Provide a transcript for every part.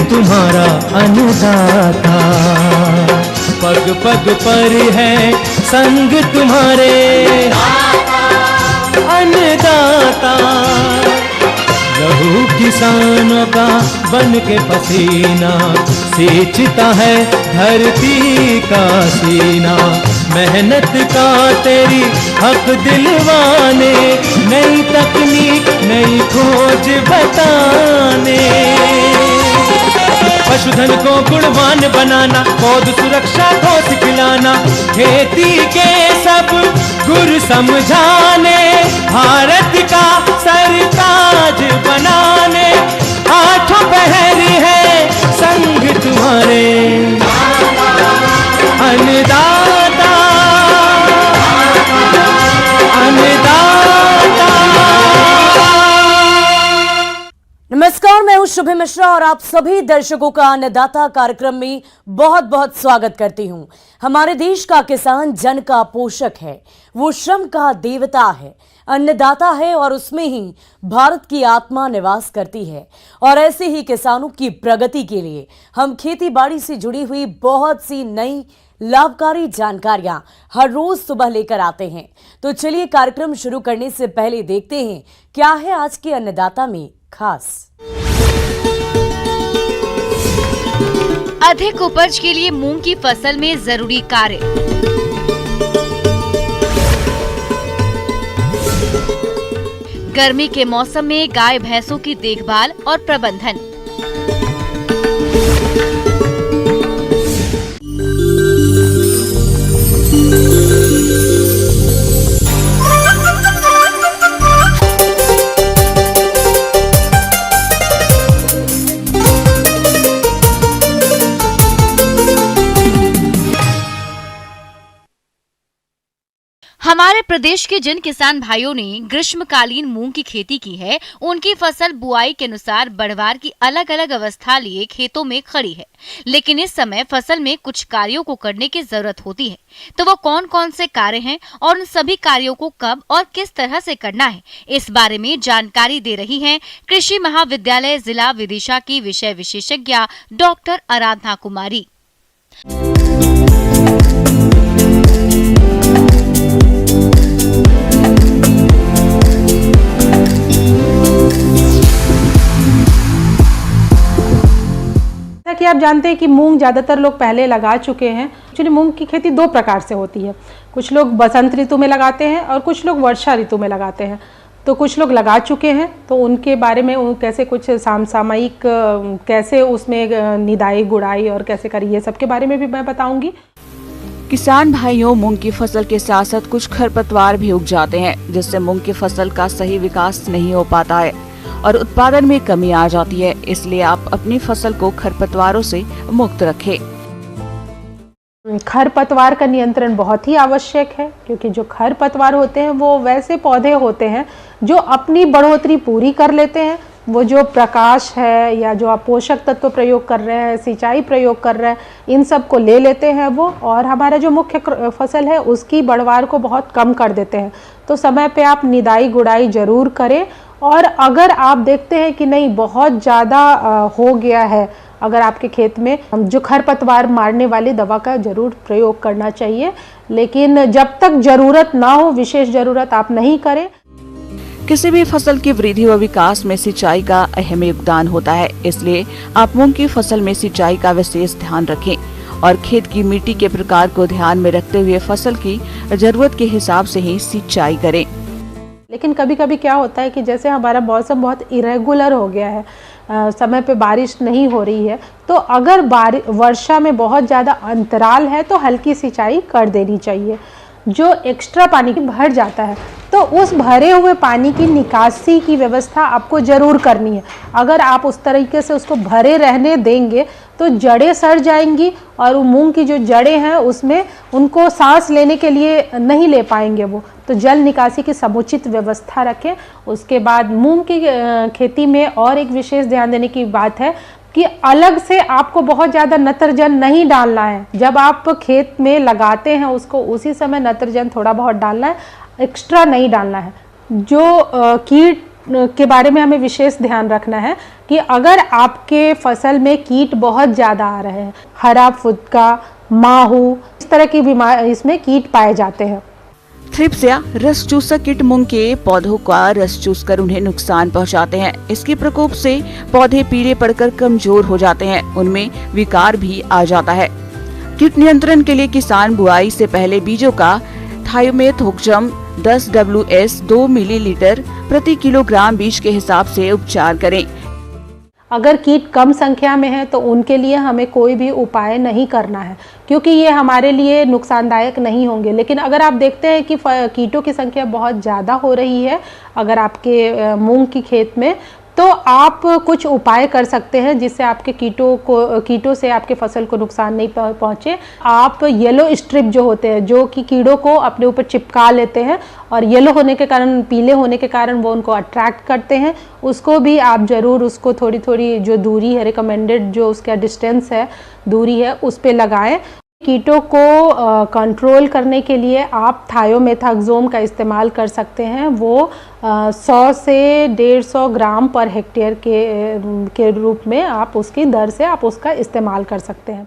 तुम्हारा अन्नदाता, पग पग पर है संग तुम्हारे अन्नदाता। लहू किसानों का बन के पसीना सींचता है धरती का सीना। मेहनत का तेरी हक दिलवाने, नई तकनीक नई खोज बताने। पशुधन को गुणवान बनाना, पौध सुरक्षा को सिखलाना, खेती के सब गुर समझाने, भारत का सरताज बनाने। आठों पहर है संग तुम्हारे अन्नदाता, अन्नदाता। नमस्कार, मैं हूं शुभे मिश्रा और आप सभी दर्शकों का अन्नदाता कार्यक्रम में बहुत बहुत स्वागत करती हूं। हमारे देश का किसान जन का पोषक है, वो श्रम का देवता है, अन्नदाता है और उसमें ही भारत की आत्मा निवास करती है। और ऐसे ही किसानों की प्रगति के लिए हम खेती बाड़ी से जुड़ी हुई बहुत सी नई लाभकारी जानकारियां हर रोज सुबह लेकर आते हैं। तो चलिए कार्यक्रम शुरू करने से पहले देखते हैं क्या है आज के अन्नदाता में खास। अधिक उपज के लिए मूंग की फसल में जरूरी कार्य। गर्मी के मौसम में गाय भैंसों की देखभाल और प्रबंधन। हमारे प्रदेश के जिन किसान भाइयों ने ग्रीष्मकालीन मूंग की खेती की है, उनकी फसल बुआई के अनुसार बढ़वार की अलग अलग अवस्था लिए खेतों में खड़ी है। लेकिन इस समय फसल में कुछ कार्यों को करने की जरूरत होती है। तो वो कौन कौन से कार्य हैं और उन सभी कार्यों को कब और किस तरह से करना है, इस बारे में जानकारी दे रही हैं कृषि महाविद्यालय जिला विदिशा की विषय विशेषज्ञ डॉक्टर आराधना कुमारी। कि आप जानते हैं कि मूंग ज़्यादातर लोग पहले लगा चुके हैं। एक्चुअली मूंग की खेती दो प्रकार से होती है, कुछ लोग बसंत ऋतु में लगाते हैं और कुछ लोग वर्षा ऋतु में लगाते हैं। तो कुछ लोग लगा चुके हैं, तो उनके बारे में कैसे कुछ सामयिक कैसे उसमें निदाई गुड़ाई और कैसे करी, ये सब के बारे में भी मैं बताऊंगी। किसान भाइयों, मूंग की फसल के साथ साथ कुछ खरपतवार भी उग जाते हैं, जिससे मूंग की फसल का सही विकास नहीं हो पाता है और उत्पादन में कमी आ जाती है। इसलिए आप अपनी फसल को खरपतवारों से मुक्त रखें। खरपतवार का नियंत्रण बहुत ही आवश्यक है, क्योंकि जो खरपतवार होते हैं वो वैसे पौधे होते हैं जो अपनी बढ़ोतरी पूरी कर लेते हैं। वो जो प्रकाश है या जो आप पोषक तत्व प्रयोग कर रहे हैं, सिंचाई प्रयोग कर रहे हैं, इन सब को ले लेते हैं वो, और हमारा जो मुख्य फसल है उसकी बढ़वार को बहुत कम कर देते हैं। तो समय पे आप निदाई गुड़ाई जरूर करें। और अगर आप देखते हैं कि नहीं बहुत ज़्यादा हो गया है, अगर आपके खेत में, जो खरपतवार मारने वाली दवा का जरूर प्रयोग करना चाहिए। लेकिन जब तक जरूरत ना हो, विशेष जरूरत, आप नहीं करें। किसी भी फसल की वृद्धि व विकास में सिंचाई का अहम योगदान होता है, इसलिए आप मूंग की फसल में सिंचाई का विशेष ध्यान रखें और खेत की मिट्टी के प्रकार को ध्यान में रखते हुए फसल की जरूरत के हिसाब से ही सिंचाई करें। लेकिन कभी कभी क्या होता है कि जैसे हमारा मौसम बहुत इरेगुलर हो गया है, समय पे बारिश नहीं हो रही है, तो अगर वर्षा में बहुत ज़्यादा अंतराल है तो हल्की सिंचाई कर देनी चाहिए। जो एक्स्ट्रा पानी भर जाता है तो उस भरे हुए पानी की निकासी की व्यवस्था आपको ज़रूर करनी है। अगर आप उस तरीके से उसको भरे रहने देंगे तो जड़ें सड़ जाएंगी और मूंग की जो जड़ें हैं उसमें उनको सांस लेने के लिए नहीं ले पाएंगे वो। तो जल निकासी की समुचित व्यवस्था रखें। उसके बाद मूंग की खेती में और एक विशेष ध्यान देने की बात है कि अलग से आपको बहुत ज़्यादा नत्रजन नहीं डालना है। जब आप खेत में लगाते हैं उसको उसी समय नत्रजन थोड़ा बहुत डालना है, एक्स्ट्रा नहीं डालना है। जो कीट के बारे में हमें विशेष ध्यान रखना है कि अगर आपके फसल में कीट बहुत ज़्यादा आ रहे हैं, हरा फुदका, माहू, इस तरह की बीमारी इसमें कीट पाए जाते हैं। थ्रिप्स या रस चूसक कीट मूंग के पौधों का रस चूसकर उन्हें नुकसान पहुंचाते हैं। इसके प्रकोप से पौधे पीले पड़कर कमजोर हो जाते हैं, उनमें विकार भी आ जाता है। कीट नियंत्रण के लिए किसान बुआई से पहले बीजों का थायोमेथोक्सम 10 WS 2 मिलीलीटर प्रति किलोग्राम बीज के हिसाब से उपचार करें। अगर कीट कम संख्या में है तो उनके लिए हमें कोई भी उपाय नहीं करना है, क्योंकि ये हमारे लिए नुकसानदायक नहीं होंगे। लेकिन अगर आप देखते हैं कि कीटों की संख्या बहुत ज़्यादा हो रही है अगर आपके मूंग की खेत में, तो आप कुछ उपाय कर सकते हैं जिससे आपके कीटों से आपके फसल को नुकसान नहीं पहुंचे। आप येलो स्ट्रिप जो होते हैं, जो कि कीड़ों को अपने ऊपर चिपका लेते हैं और येलो होने के कारण, पीले होने के कारण वो उनको अट्रैक्ट करते हैं, उसको भी आप ज़रूर उसको थोड़ी थोड़ी जो दूरी है, रिकमेंडेड जो उसका डिस्टेंस है, दूरी है, उस पर लगाएं। कीटों को कंट्रोल करने के लिए आप थायोमेथाक्सोम का इस्तेमाल कर सकते हैं। वो 100 से 150 ग्राम पर हेक्टेयर के रूप में आप उसकी दर से आप उसका इस्तेमाल कर सकते हैं।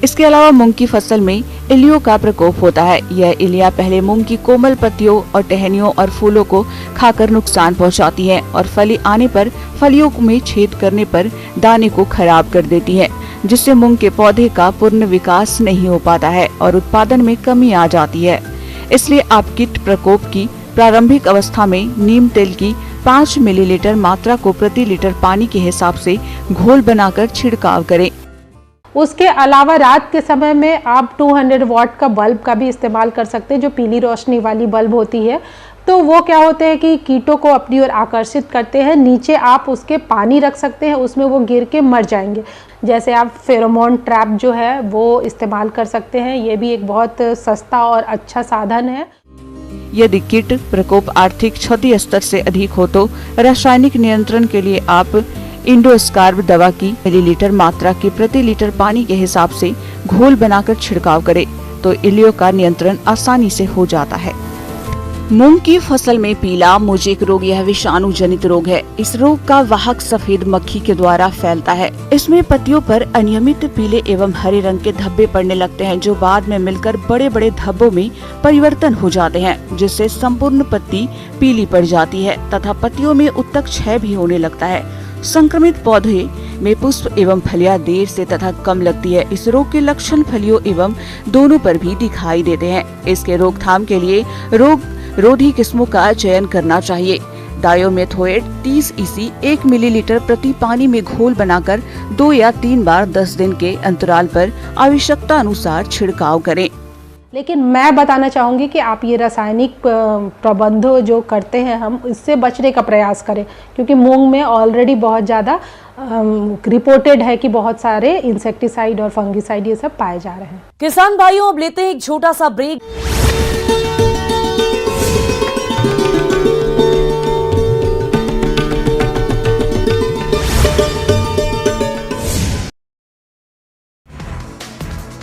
इसके अलावा मूंग की फसल में इलियो का प्रकोप होता है। यह इलिया पहले मूंग की कोमल पत्तियों और टहनियों और फूलों को खाकर नुकसान पहुंचाती है और फली आने पर फलियों में छेद करने पर दाने को खराब कर देती है, जिससे मूंग के पौधे का पूर्ण विकास नहीं हो पाता है और उत्पादन में कमी आ जाती है। इसलिए आप कीट प्रकोप की प्रारंभिक अवस्था में नीम तेल की 5 मिलीलीटर मात्रा को प्रति लीटर पानी के हिसाब से घोल बनाकर छिड़काव करें। उसके अलावा रात के समय में आप 200 वाट का बल्ब का भी इस्तेमाल कर सकते हैं, जो पीली रोशनी वाली बल्ब होती है। तो वो क्या होते हैं कि कीटों को अपनी ओर आकर्षित करते हैं। नीचे आप उसके पानी रख सकते हैं, उसमें वो गिर के मर जाएंगे। जैसे आप फेरोमोन ट्रैप जो है वो इस्तेमाल कर सकते हैं। ये भी एक बहुत सस्ता और अच्छा साधन है। यदि कीट प्रकोप आर्थिक क्षति स्तर से अधिक हो तो रासायनिक नियंत्रण के लिए आप इंडोस्कार्ब दवा की मिलीलीटर मात्रा के प्रति लीटर पानी के हिसाब से घोल बनाकर छिड़काव करें तो इलियो का नियंत्रण आसानी से हो जाता है। मूंग की फसल में पीला मोजेक रोग यह विषाणु जनित रोग है। इस रोग का वाहक सफेद मक्खी के द्वारा फैलता है। इसमें पत्तियों पर अनियमित पीले एवं हरे रंग के धब्बे पड़ने लगते हैं, जो बाद में मिलकर बड़े बड़े धब्बों में परिवर्तन हो जाते हैं, जिससे संपूर्ण पत्ती पीली पड़ जाती है तथा पत्तियों में उत्तक क्षय भी होने लगता है। संक्रमित पौधे में पुष्प एवं फलियां देर से तथा कम लगती है। इस रोग के लक्षण फलियों एवं दोनों पर भी दिखाई देते हैं। इसके रोकथाम के लिए रोग रोधी किस्मों का चयन करना चाहिए। डायोमेथोएट 30 EC 1 मिलीलीटर प्रति पानी में घोल बनाकर 2 या 3 बार 10 दिन के अंतराल पर आवश्यकता अनुसार छिड़काव करें। लेकिन मैं बताना चाहूँगी कि आप ये रासायनिक प्रबंध जो करते हैं हम इससे बचने का प्रयास करें, क्योंकि मूंग में ऑलरेडी बहुत ज़्यादा रिपोर्टेड है कि बहुत सारे इंसेक्टिसाइड और फंगिसाइड ये सब पाए जा रहे हैं। किसान भाइयों, अब लेते हैं एक छोटा सा ब्रेक।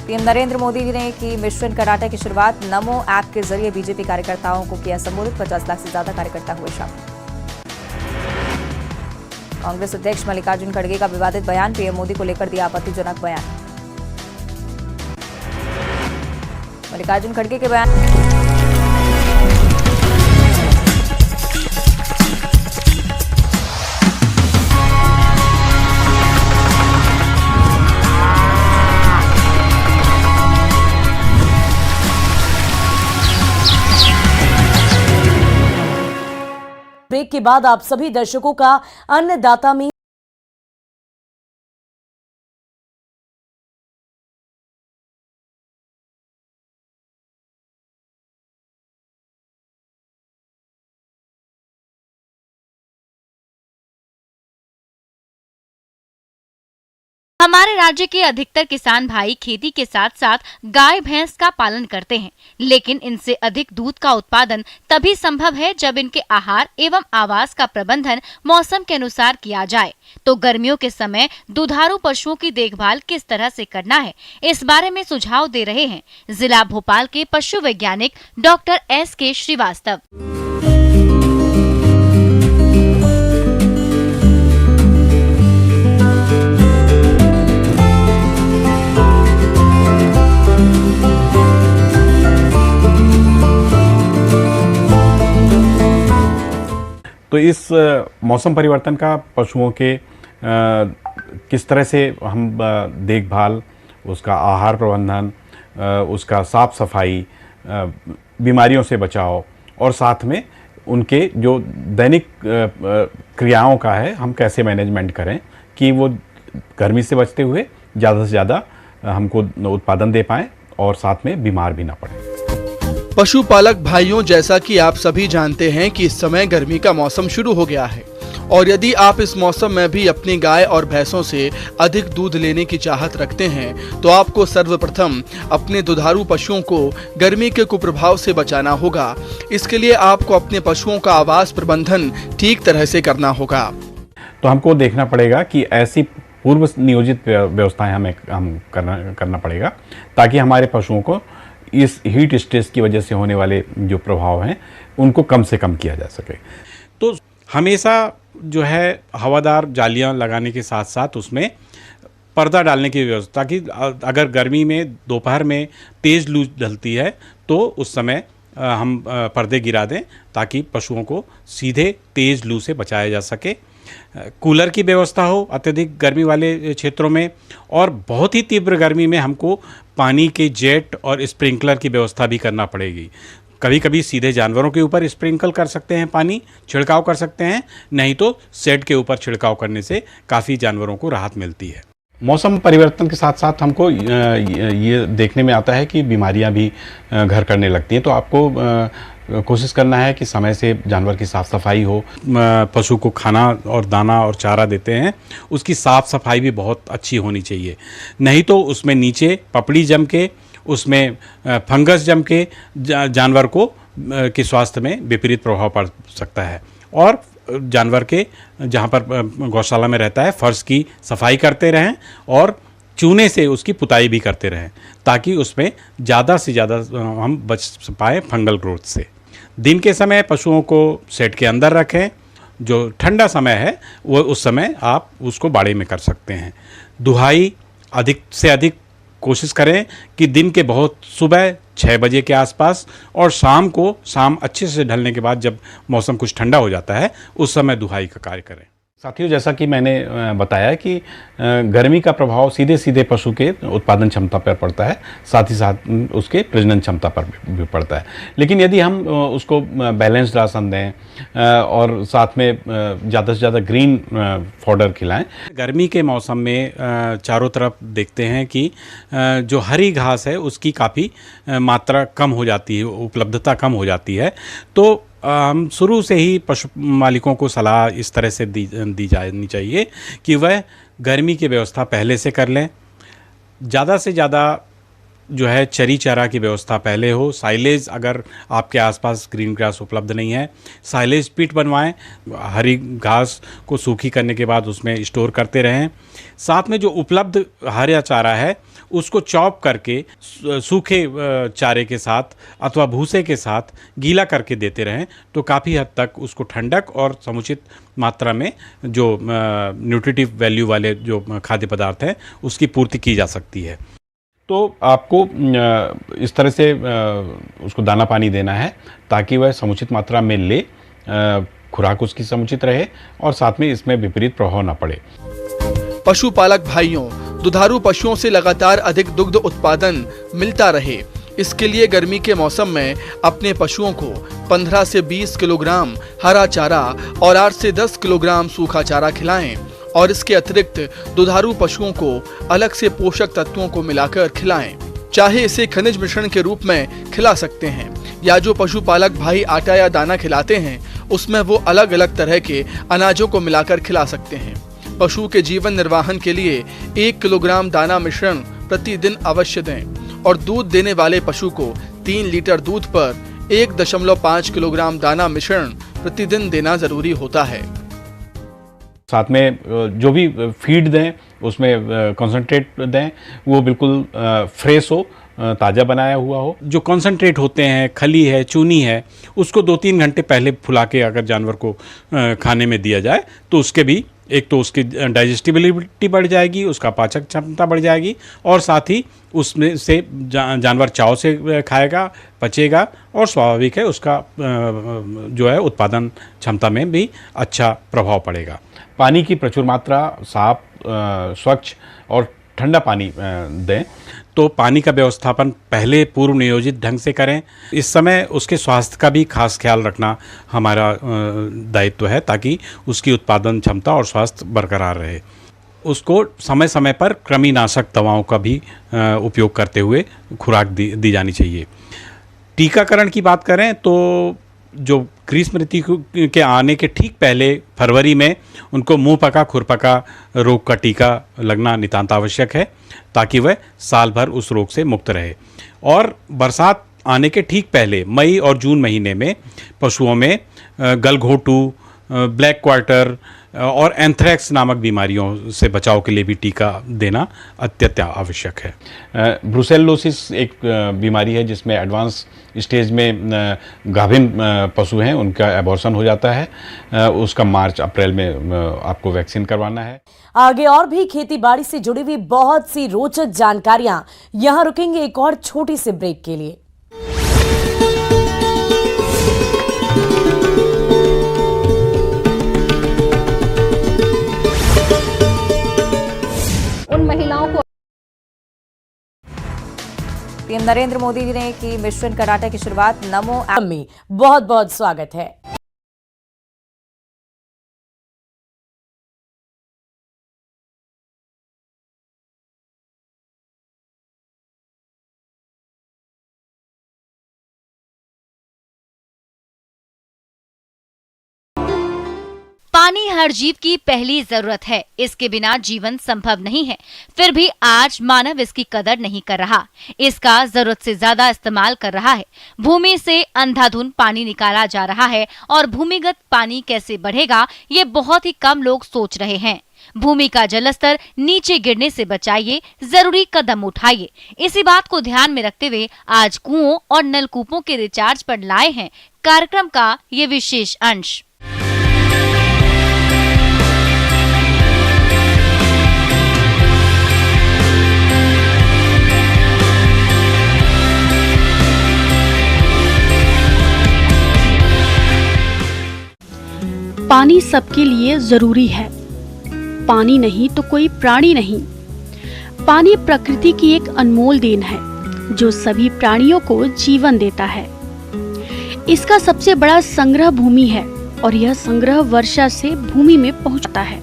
पीएम नरेंद्र मोदी ने की मिशन कराटे की शुरुआत। नमो ऐप के जरिए बीजेपी कार्यकर्ताओं को किया संबोधित। 50 लाख से ज्यादा कार्यकर्ता हुए शामिल। कांग्रेस अध्यक्ष मल्लिकार्जुन खड़गे का विवादित बयान। पीएम मोदी को लेकर दिया आपत्तिजनक बयान। मल्लिकार्जुन खड़गे के बयान ब्रेक के बाद आप सभी दर्शकों का अन्नदाता में हमारे राज्य के अधिकतर किसान भाई खेती के साथ साथ गाय भैंस का पालन करते हैं, लेकिन इनसे अधिक दूध का उत्पादन तभी संभव है जब इनके आहार एवं आवास का प्रबंधन मौसम के अनुसार किया जाए। तो गर्मियों के समय दुधारू पशुओं की देखभाल किस तरह से करना है, इस बारे में सुझाव दे रहे हैं जिला भोपाल के पशु वैज्ञानिक डॉक्टर SK श्रीवास्तव। तो इस मौसम परिवर्तन का पशुओं के किस तरह से हम देखभाल, उसका आहार प्रबंधन, उसका साफ सफाई, बीमारियों से बचाव और साथ में उनके जो दैनिक क्रियाओं का है हम कैसे मैनेजमेंट करें कि वो गर्मी से बचते हुए ज़्यादा से ज़्यादा हमको उत्पादन दे पाएँ और साथ में बीमार भी ना पड़े। पशुपालक भाइयों, जैसा कि आप सभी जानते हैं कि इस समय गर्मी का मौसम शुरू हो गया है और यदि आप इस मौसम में भी अपनी गाय और भैंसों से अधिक दूध लेने की चाहत रखते हैं तो आपको सर्वप्रथम अपने दुधारू पशुओं को गर्मी के कुप्रभाव से बचाना होगा। इसके लिए आपको अपने पशुओं का आवास प्रबंधन ठीक तरह से करना होगा। तो हमको देखना पड़ेगा कि ऐसी पूर्व नियोजित व्यवस्थाएं हम करना पड़ेगा ताकि हमारे पशुओं को इस हीट स्ट्रेस की वजह से होने वाले जो प्रभाव हैं उनको कम से कम किया जा सके। तो हमेशा जो है हवादार जालियां लगाने के साथ साथ उसमें पर्दा डालने की व्यवस्था, ताकि अगर गर्मी में दोपहर में तेज़ लू ढलती है तो उस समय हम पर्दे गिरा दें ताकि पशुओं को सीधे तेज़ लू से बचाया जा सके। कूलर की व्यवस्था हो अत्यधिक गर्मी वाले क्षेत्रों में, और बहुत ही तीव्र गर्मी में हमको पानी के जेट और स्प्रिंकलर की व्यवस्था भी करना पड़ेगी। कभी कभी सीधे जानवरों के ऊपर स्प्रिंकल कर सकते हैं, पानी छिड़काव कर सकते हैं, नहीं तो शेड के ऊपर छिड़काव करने से काफ़ी जानवरों को राहत मिलती है। मौसम परिवर्तन के साथ साथ हमको ये देखने में आता है कि बीमारियां भी घर करने लगती हैं, तो आपको कोशिश करना है कि समय से जानवर की साफ़ सफाई हो। पशु को खाना और दाना और चारा देते हैं, उसकी साफ़ सफाई भी बहुत अच्छी होनी चाहिए, नहीं तो उसमें नीचे पपड़ी जम के, उसमें फंगस जम के जानवर को के स्वास्थ्य में विपरीत प्रभाव पड़ सकता है। और जानवर के जहाँ पर गौशाला में रहता है फर्श की सफाई करते रहें और चूने से उसकी पुताई भी करते रहें ताकि उसमें ज़्यादा से ज़्यादा हम बच पाएँ फंगल ग्रोथ से। दिन के समय पशुओं को शेड के अंदर रखें, जो ठंडा समय है वो उस समय आप उसको बाड़े में कर सकते हैं। दुहाई अधिक से अधिक कोशिश करें कि दिन के बहुत सुबह 6 बजे के आसपास और शाम अच्छे से ढलने के बाद जब मौसम कुछ ठंडा हो जाता है उस समय दुहाई का कार्य करें। साथियों, जैसा कि मैंने बताया कि गर्मी का प्रभाव सीधे सीधे पशु के उत्पादन क्षमता पर पड़ता है, साथ ही साथ उसके प्रजनन क्षमता पर भी पड़ता है। लेकिन यदि हम उसको बैलेंस्ड राशन दें और साथ में ज़्यादा से ज़्यादा ग्रीन फॉडर खिलाएं। गर्मी के मौसम में चारों तरफ देखते हैं कि जो हरी घास है उसकी काफ़ी मात्रा कम हो जाती है, उपलब्धता कम हो जाती है। तो हम शुरू से ही पशु मालिकों को सलाह इस तरह से दी जानी चाहिए कि वह गर्मी की व्यवस्था पहले से कर लें। ज़्यादा से ज़्यादा जो है चरी चारा की व्यवस्था पहले हो। साइलेज अगर आपके आसपास ग्रीन ग्रास उपलब्ध नहीं है, साइलेज पिट बनवाएं। हरी घास को सूखी करने के बाद उसमें स्टोर करते रहें। साथ में जो उपलब्ध हरा चारा है उसको चॉप करके सूखे चारे के साथ अथवा भूसे के साथ गीला करके देते रहें तो काफ़ी हद तक उसको ठंडक और समुचित मात्रा में जो न्यूट्रिटिव वैल्यू वाले जो खाद्य पदार्थ हैं उसकी पूर्ति की जा सकती है। तो आपको इस तरह से उसको दाना पानी देना है ताकि वह समुचित मात्रा में ले, खुराक उसकी समुचित रहे और साथ में इसमें विपरीत प्रभाव न पड़े। पशुपालक भाइयों, दुधारू पशुओं से लगातार अधिक दुग्ध उत्पादन मिलता रहे, इसके लिए गर्मी के मौसम में अपने पशुओं को 15 से 20 किलोग्राम हरा चारा और 8 से 10 किलोग्राम सूखा चारा खिलाएं और इसके अतिरिक्त दुधारू पशुओं को अलग से पोषक तत्वों को मिलाकर खिलाएं। चाहे इसे खनिज मिश्रण के रूप में खिला सकते हैं या जो पशुपालक भाई आटा या दाना खिलाते हैं उसमें वो अलग अलग तरह के अनाजों को मिलाकर खिला सकते हैं। पशु के जीवन निर्वाहन के लिए 1 किलोग्राम दाना मिश्रण प्रतिदिन अवश्य दें और दूध देने वाले पशु को 3 लीटर दूध पर 1.5 किलोग्राम दाना मिश्रण प्रतिदिन देना जरूरी होता है। साथ में जो भी फीड दें उसमें कंसंट्रेट दें, वो बिल्कुल फ्रेश हो, ताज़ा बनाया हुआ हो। जो कंसंट्रेट होते हैं, खली है, चूनी है, उसको 2-3 घंटे पहले फुला के अगर जानवर को खाने में दिया जाए तो उसके भी एक तो उसकी डाइजेस्टिबिलिटी बढ़ जाएगी, उसका पाचक क्षमता बढ़ जाएगी और साथ ही उसमें से जानवर चाव से खाएगा, पचेगा और स्वाभाविक है उसका जो है उत्पादन क्षमता में भी अच्छा प्रभाव पड़ेगा। पानी की प्रचुर मात्रा, साफ, स्वच्छ और ठंडा पानी दें। तो पानी का व्यवस्थापन पहले पूर्व नियोजित ढंग से करें। इस समय उसके स्वास्थ्य का भी खास ख्याल रखना हमारा दायित्व है ताकि उसकी उत्पादन क्षमता और स्वास्थ्य बरकरार रहे। उसको समय समय पर कृमिनाशक दवाओं का भी उपयोग करते हुए खुराक दी जानी चाहिए। टीकाकरण की बात करें तो जो ग्रीष्म ऋतु के आने के ठीक पहले फरवरी में उनको मुंह पका खुरपका रोग का टीका लगना नितांत आवश्यक है ताकि वह साल भर उस रोग से मुक्त रहे। और बरसात आने के ठीक पहले मई और जून महीने में पशुओं में गलघोटू, ब्लैक क्वार्टर और एंथ्रेक्स नामक बीमारियों से बचाव के लिए भी टीका देना अत्यंत आवश्यक है। ब्रुसेलोसिस एक बीमारी है जिसमें एडवांस स्टेज में गाभिन पशु हैं, उनका एबॉर्शन हो जाता है। उसका मार्च अप्रैल में आपको वैक्सीन करवाना है। आगे और भी खेती बाड़ी से जुड़ी हुई बहुत सी रोचक जानकारियां, यहां रुकेंगे एक और छोटी सी ब्रेक के लिए। उन महिलाओं को पीएम नरेंद्र मोदी ने की मिशन कराटे की शुरुआत नमो ऐप में। बहुत बहुत स्वागत है। पानी हर जीव की पहली जरूरत है, इसके बिना जीवन संभव नहीं है। फिर भी आज मानव इसकी कदर नहीं कर रहा, इसका जरूरत से ज्यादा इस्तेमाल कर रहा है। भूमि से अंधाधुंध पानी निकाला जा रहा है और भूमिगत पानी कैसे बढ़ेगा ये बहुत ही कम लोग सोच रहे हैं। भूमि का जलस्तर नीचे गिरने से बचाइए, जरूरी कदम उठाइए। इसी बात को ध्यान में रखते हुए आज कुओं और नलकूपों के रिचार्ज पर लाए हैं कार्यक्रम का ये विशेष अंश। पानी सबके लिए जरूरी है। पानी नहीं तो कोई प्राणी नहीं। पानी प्रकृति की एक अनमोल देन है जो सभी प्राणियों को जीवन देता है। इसका सबसे बड़ा संग्रह भूमि है और यह संग्रह वर्षा से भूमि में पहुंचता है।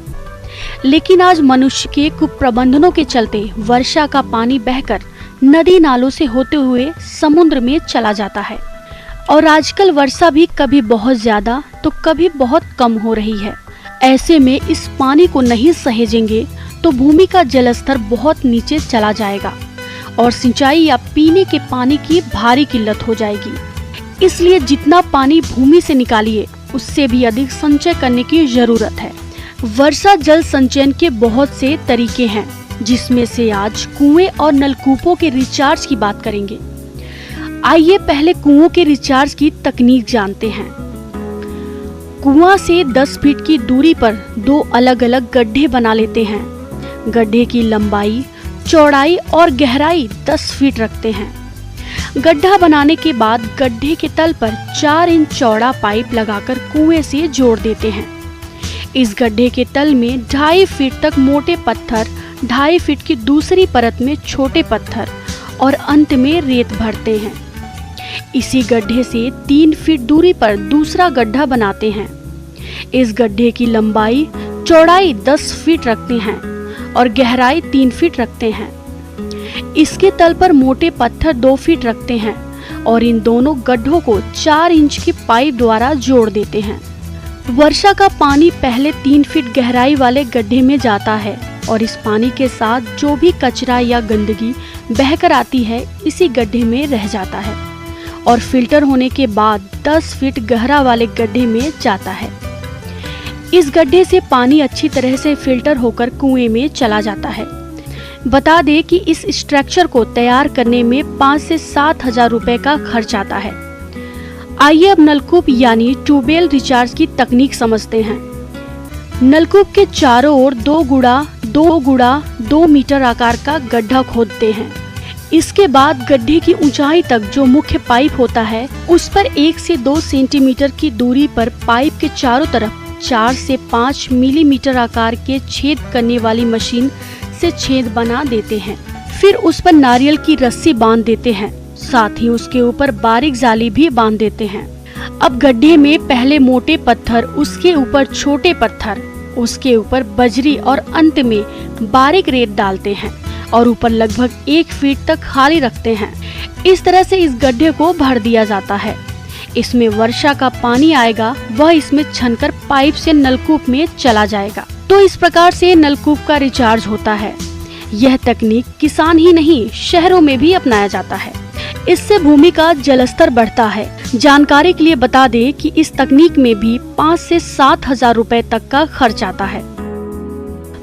लेकिन आज मनुष्य के कुप्रबंधनों के चलते वर्षा का पानी बहकर नदी नालों से होते हुए समुद्र में चला जाता है और आजकल वर्षा भी कभी बहुत ज्यादा तो कभी बहुत कम हो रही है। ऐसे में इस पानी को नहीं सहेजेंगे तो भूमि का जलस्तर बहुत नीचे चला जाएगा और सिंचाई या पीने के पानी की भारी किल्लत हो जाएगी। इसलिए जितना पानी भूमि से निकालिए उससे भी अधिक संचय करने की जरूरत है। वर्षा जल संचयन के बहुत से तरीके हैं जिसमें से आज कुएं और नलकूपों के रिचार्ज की बात करेंगे। आइए पहले कुओं के रिचार्ज की तकनीक जानते हैं। कुआं से 10 फीट की दूरी पर 2 अलग अलग गड्ढे बना लेते हैं। गड्ढे की लंबाई, चौड़ाई और गहराई 10 फीट रखते हैं। गड्ढा बनाने के बाद गड्ढे के तल पर 4 इंच चौड़ा पाइप लगाकर कुएं से जोड़ देते हैं। इस गड्ढे के तल में 2.5 फीट तक मोटे पत्थर, 2.5 फीट की दूसरी परत में छोटे पत्थर और अंत में रेत भरते हैं। इसी गड्ढे से 3 फीट दूरी पर दूसरा गड्ढा बनाते हैं। इस गड्ढे की लंबाई, चौड़ाई 10 फीट रखते हैं और गहराई 3 फीट रखते हैं। इसके तल पर मोटे पत्थर 2 फीट रखते हैं और इन दोनों गड्ढों को 4 इंच की पाइप द्वारा जोड़ देते हैं। वर्षा का पानी पहले 3 फीट गहराई वाले गड्ढे में जाता है और इस पानी के साथ जो भी कचरा या गंदगी बहकर आती है इसी गड्ढे में रह जाता है और फिल्टर होने के बाद 10 फीट गहरा वाले गड्ढे में जाता है। इस गड्ढे से पानी अच्छी तरह से फिल्टर होकर कुएं में चला जाता है। बता दें कि इस स्ट्रक्चर को तैयार करने में 5 से 7 हजार रुपए का खर्च आता है। आइए अब नलकूप यानी ट्यूबवेल रिचार्ज की तकनीक समझते हैं। नलकूप के चारों ओर 2 मीटर आकार का गड्ढा खोदते हैं। इसके बाद गड्ढे की ऊंचाई तक जो मुख्य पाइप होता है उस पर 1 से 2 सेंटीमीटर की दूरी पर पाइप के चारों तरफ 4 से 5 मिलीमीटर आकार के छेद करने वाली मशीन से छेद बना देते हैं। फिर उस पर नारियल की रस्सी बांध देते हैं, साथ ही उसके ऊपर बारीक जाली भी बांध देते हैं। अब गड्ढे में पहले मोटे पत्थर, उसके ऊपर छोटे पत्थर, उसके ऊपर बजरी और अंत में बारीक रेत डालते हैं और ऊपर लगभग 1 फीट तक खाली रखते हैं। इस तरह से इस गड्ढे को भर दिया जाता है। इसमें वर्षा का पानी आएगा, वह इसमें छनकर पाइप से नलकूप में चला जाएगा। तो इस प्रकार से नलकूप का रिचार्ज होता है। यह तकनीक किसान ही नहीं, शहरों में भी अपनाया जाता है। इससे भूमि का जलस्तर बढ़ता है। जानकारी के लिए बता दें कि इस तकनीक में भी 5 से 7 हजार रुपए तक का खर्च आता है।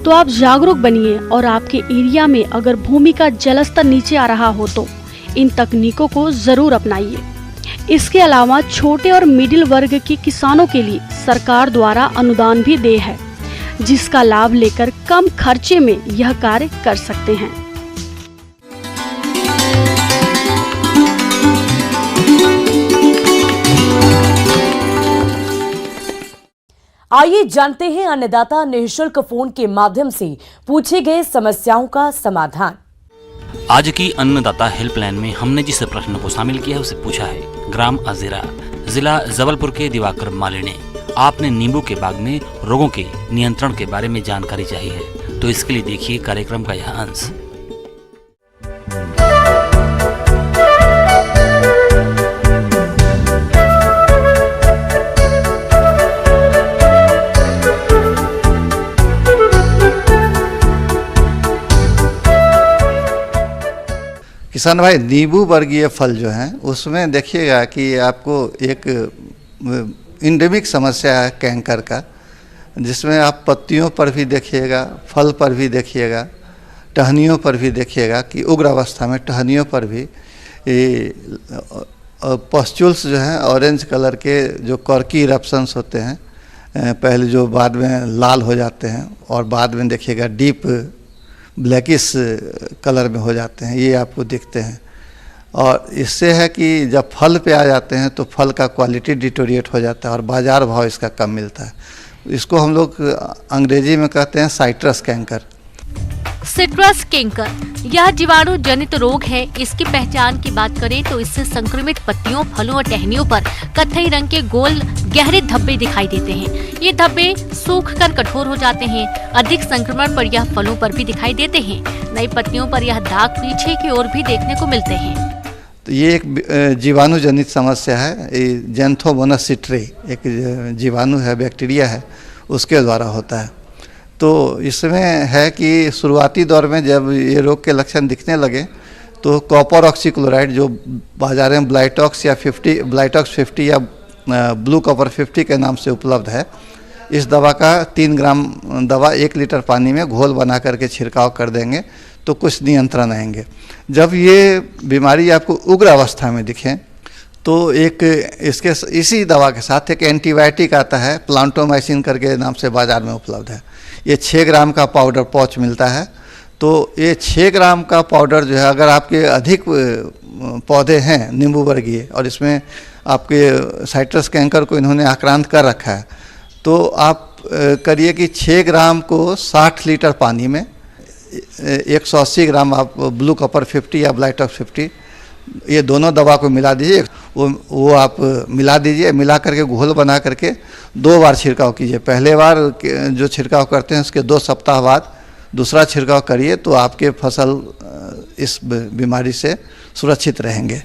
तो आप जागरूक बनिए और आपके एरिया में अगर भूमि का जलस्तर नीचे आ रहा हो तो इन तकनीकों को जरूर अपनाइए। इसके अलावा छोटे और मिडिल वर्ग के किसानों के लिए सरकार द्वारा अनुदान भी दे है, जिसका लाभ लेकर कम खर्चे में यह कार्य कर सकते हैं। आइए जानते हैं अन्नदाता निःशुल्क फोन के माध्यम से पूछे गए समस्याओं का समाधान। आज की अन्नदाता हेल्पलाइन में हमने जिस प्रश्न को शामिल किया है उसे पूछा है ग्राम अजीरा, जिला जबलपुर के दिवाकर माली ने। आपने नींबू के बाग में रोगों के नियंत्रण के बारे में जानकारी चाहिए है, तो इसके लिए देखिए कार्यक्रम का यह अंश। किसान भाई, नींबू वर्गीय फल जो हैं उसमें देखिएगा कि आपको एक इंडेमिक समस्या है कैंकर का, जिसमें आप पत्तियों पर भी देखिएगा, फल पर भी देखिएगा, टहनियों पर भी देखिएगा कि उग्र अवस्था में टहनियों पर भी पस्चुल्स जो हैं ऑरेंज कलर के जो कॉर्की इरप्शंस होते हैं, पहले जो बाद में लाल हो जाते हैं और बाद में देखिएगा डीप ब्लैकिश कलर में हो जाते हैं, ये आपको दिखते हैं। और इससे है कि जब फल पे आ जाते हैं तो फल का क्वालिटी डिटोरिएट हो जाता है और बाज़ार भाव इसका कम मिलता है। इसको हम लोग अंग्रेजी में कहते हैं साइट्रस कैंकर। सिट्रस कैंकर यह जीवाणु जनित रोग है। इसकी पहचान की बात करें तो इससे संक्रमित पत्तियों, फलों और टहनियों पर कत्थई रंग के गोल गहरे धब्बे दिखाई देते हैं। ये धब्बे सूखकर कठोर हो जाते हैं। अधिक संक्रमण पर यह फलों पर भी दिखाई देते हैं। नई पत्तियों पर यह दाग पीछे की ओर भी देखने को मिलते हैं। तो ये एक जीवाणु जनित समस्या है। जेंथोमोनास सिट्रे एक जीवाणु है, बैक्टीरिया है, उसके द्वारा होता है। तो इसमें है कि शुरुआती दौर में जब ये रोग के लक्षण दिखने लगे तो कॉपर ऑक्सीक्लोराइड जो बाजार में ब्लाइटॉक्स या 50 या ब्लू कॉपर 50 के नाम से उपलब्ध है, इस दवा का 3 ग्राम दवा 1 लीटर पानी में घोल बना करके छिड़काव कर देंगे तो कुछ नियंत्रण आएंगे। जब ये बीमारी आपको उग्र अवस्था में दिखे तो एक इसके इसी दवा के साथ एक एंटीबायोटिक आता है, प्लांटोमाइसिन करके नाम से बाज़ार में उपलब्ध है। ये 6 ग्राम का पाउडर पाउच मिलता है। तो ये 6 ग्राम का पाउडर जो है, अगर आपके अधिक पौधे हैं नींबू वर्गीय और इसमें आपके साइट्रस कैंकर को इन्होंने आक्रांत कर रखा है, तो आप करिए कि 6 ग्राम को 60 लीटर पानी में 180 ग्राम आप ब्लू कॉपर 50 या ब्लाइटॉक्स 50 ये दोनों दवा को मिला दीजिए। वो आप मिला दीजिए, मिला करके घोल बना करके 2 बार छिड़काव कीजिए। पहले बार जो छिड़काव करते हैं उसके 2 सप्ताह बाद दूसरा छिड़काव करिए तो आपके फसल इस बीमारी से सुरक्षित रहेंगे।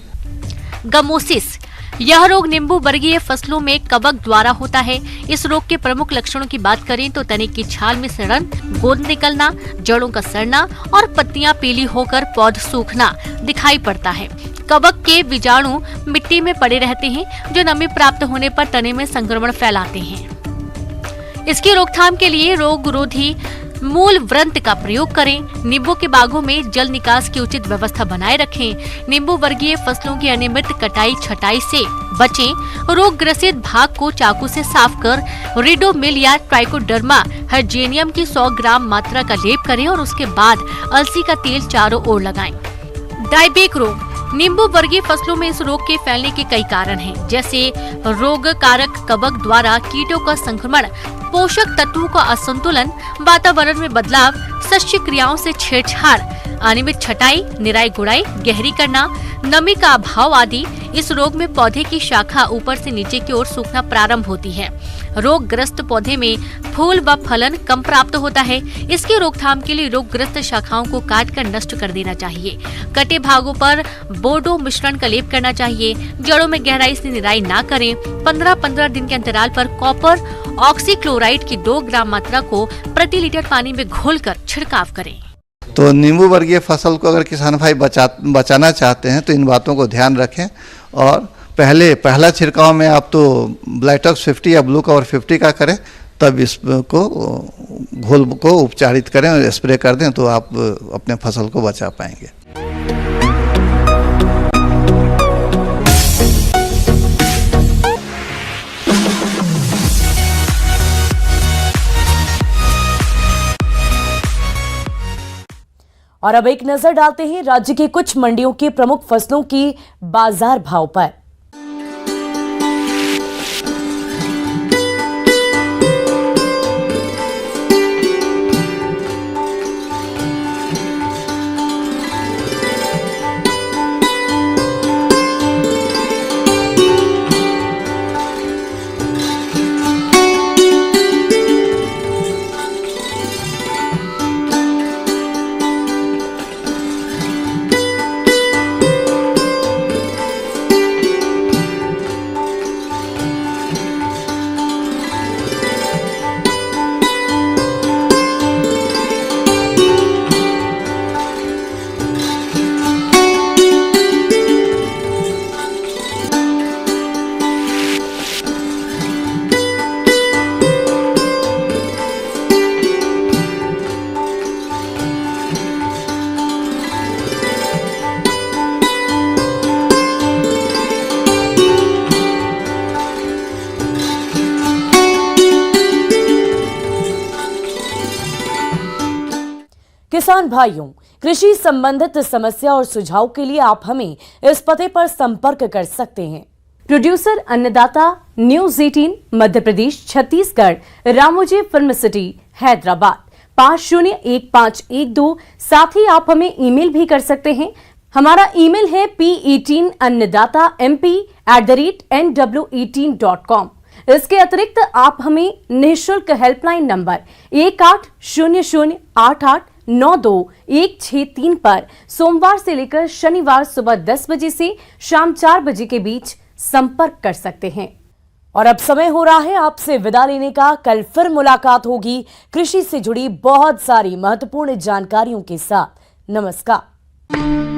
गमोसिस यह रोग नींबू वर्गीय फसलों में कवक द्वारा होता है। इस रोग के प्रमुख लक्षणों की बात करें तो तने की छाल में सड़न, गोंद निकलना, जड़ों का सड़ना और पत्तियां पीली होकर पौध सूखना दिखाई पड़ता है। कवक के बीजाणु मिट्टी में पड़े रहते हैं जो नमी प्राप्त होने पर तने में संक्रमण फैलाते हैं। इसकी रोकथाम के लिए रोग रोधी मूल व्रंत का प्रयोग करें। नींबू के बागों में जल निकास की उचित व्यवस्था बनाए रखें। नींबू वर्गीय फसलों की अनियमित कटाई छटाई से बचें। रोग ग्रसित भाग को चाकू से साफ कर रिडोमिल या ट्राइकोडर्मा हर्जेनियम की 100 ग्राम मात्रा का लेप करें और उसके बाद अलसी का तेल चारों ओर लगाएं। डायबेक रोग। नींबू वर्गीय फसलों में इस रोग के फैलने के कई कारण हैं, जैसे रोग कारक कवक द्वारा कीटों का संक्रमण, पोषक तत्वों का असंतुलन, वातावरण में बदलाव, शस्य क्रियाओं से छेड़छाड़, अनियमित छटाई, निराई गुड़ाई, गहरी करना, नमी का अभाव आदि। इस रोग में पौधे की शाखा ऊपर से नीचे की ओर सूखना प्रारंभ होती है। रोग ग्रस्त पौधे में फूल व फलन कम प्राप्त होता है। इसकी रोकथाम के लिए रोगग्रस्त शाखाओं को काटकर नष्ट कर देना चाहिए। कटे भागों पर बोर्डो मिश्रण का लेप करना चाहिए। जड़ों में गहराई से निराई ना करें। 15-15 दिन के अंतराल पर कॉपर ऑक्सीक्लोराइड की 2 ग्राम मात्रा को प्रति लीटर पानी में घोलकर छिड़काव करें। तो नींबू वर्गीय फसल को अगर किसान भाई बचाना चाहते हैं तो इन बातों को ध्यान रखें और पहला छिड़काव में आप तो ब्लाइटॉक्स 50 या ब्लू कवर 50 का करें, तब इसको घोल को उपचारित करें और स्प्रे कर दें तो आप अपने फसल को बचा पाएंगे। और अब एक नजर डालते हैं राज्य के कुछ मंडियों के प्रमुख फसलों की बाजार भाव पर। किसान भाइयों, कृषि संबंधित समस्या और सुझाव के लिए आप हमें इस पते पर संपर्क कर सकते हैं। प्रोड्यूसर अन्नदाता, news 18, Madhya Pradesh, Chhattisgarh, Ramoji film city, Hyderabad 501512। साथ ही आप हमें ईमेल भी कर सकते हैं। हमारा ईमेल है p18annadatamp@nw18.com। इसके अतिरिक्त आप हमें निःशुल्क हेल्पलाइन नंबर 180088926163 पर सोमवार से लेकर शनिवार सुबह 10 बजे से शाम 4 बजे के बीच संपर्क कर सकते हैं। और अब समय हो रहा है आपसे विदा लेने का। कल फिर मुलाकात होगी कृषि से जुड़ी बहुत सारी महत्वपूर्ण जानकारियों के साथ। नमस्कार।